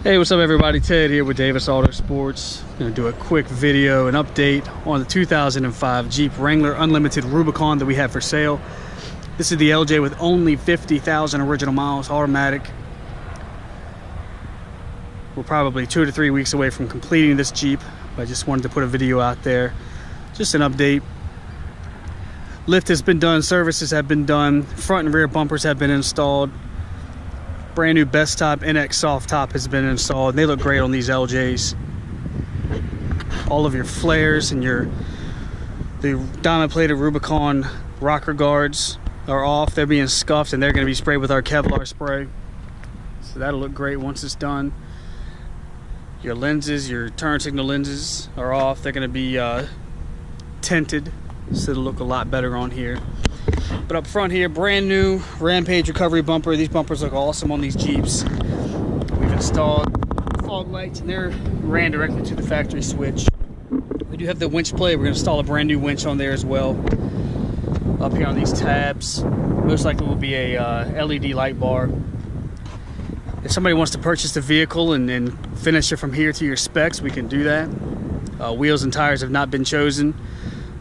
Hey, what's up everybody? Ted here with Davis AutoSports. Gonna do a quick video, an update on the 2005 Jeep Wrangler Unlimited Rubicon that we have for sale. This is the LJ with only 50,000 original miles, automatic. We're probably 2 to 3 weeks away from completing this Jeep, but I just wanted to put a video out there. Just an update. Lift has been done, services have been done, front and rear bumpers have been installed. Brand new best top NX soft top has been installed. They look great on these LJs. All of your flares and the diamond plated Rubicon rocker guards are off. They're being scuffed and they're going to be sprayed with our Kevlar spray. So that'll look great once it's done. Your lenses, your turn signal lenses are off. They're going to be tinted, so it'll look a lot better on here. But up front here, brand new Rampage recovery bumper. These bumpers look awesome on these Jeeps. We've installed fog lights and they're ran directly to the factory switch. We do have the winch plate. We're going to install a brand new winch on there as well. Up here on these tabs, most likely will be a LED light bar. If somebody wants to purchase the vehicle and finish it from here to your specs, we can do that. Wheels and tires have not been chosen.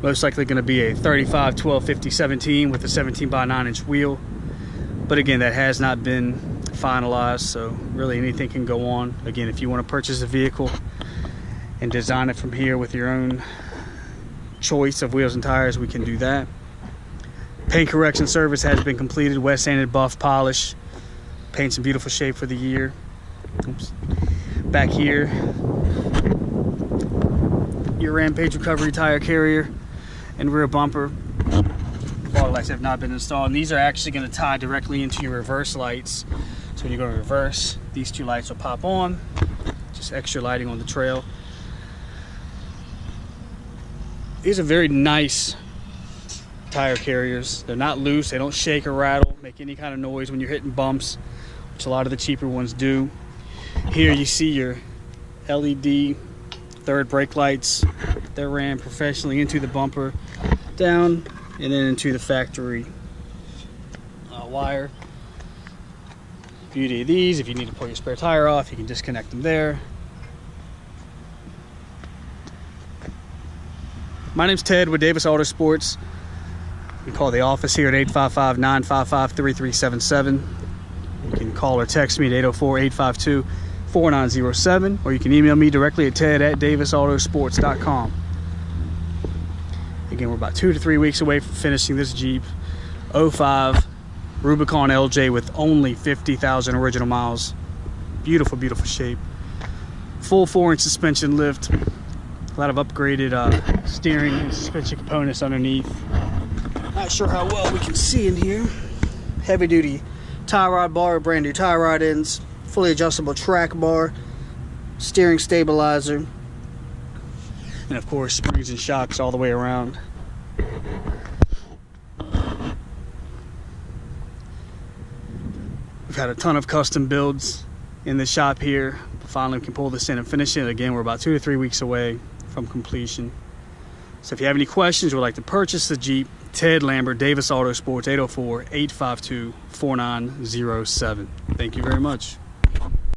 Most likely going to be a 35, 12, 50, 17 with a 17 by 9 inch wheel. But again, that has not been finalized, so really anything can go on. Again, if you want to purchase a vehicle and design it from here with your own choice of wheels and tires, we can do that. Paint correction service has been completed. Wet sanded, buff, polish. Paint's in beautiful shape for the year. Oops. Back here, your Rampage recovery tire carrier and rear bumper. Fog lights have not been installed, and these are actually going to tie directly into your reverse lights. So when you go to reverse, these two lights will pop on. Just extra lighting on the trail. These are very nice tire carriers. They're not loose, they don't shake or rattle, make any kind of noise when you're hitting bumps, which a lot of the cheaper ones do. Here you see your LED third brake lights. They're ran professionally into the bumper, down, and then into the factory wire. Beauty of these, if you need to pull your spare tire off, you can disconnect them there. My name's Ted with Davis AutoSports. You can call the office here at 855-955-3377. You can call or text me at 804-852-4907, or you can email me directly at ted@davisautosports.com. Again, we're about 2 to 3 weeks away from finishing this Jeep 05 Rubicon LJ with only 50,000 original miles. Beautiful, beautiful shape. Full 4-inch suspension lift. A lot of upgraded steering and suspension components underneath. Not sure how well we can see in here. Heavy duty tie rod bar, brand new tie rod ends, fully adjustable track bar, steering stabilizer, and of course springs and shocks all the way around. We've had a ton of custom builds in the shop here, but finally we can pull this in and finish it. Again, we're about 2 to 3 weeks away from completion. So if you have any questions or would like to purchase the Jeep, Ted Lambert, Davis AutoSports, 804-852-4907. Thank you very much.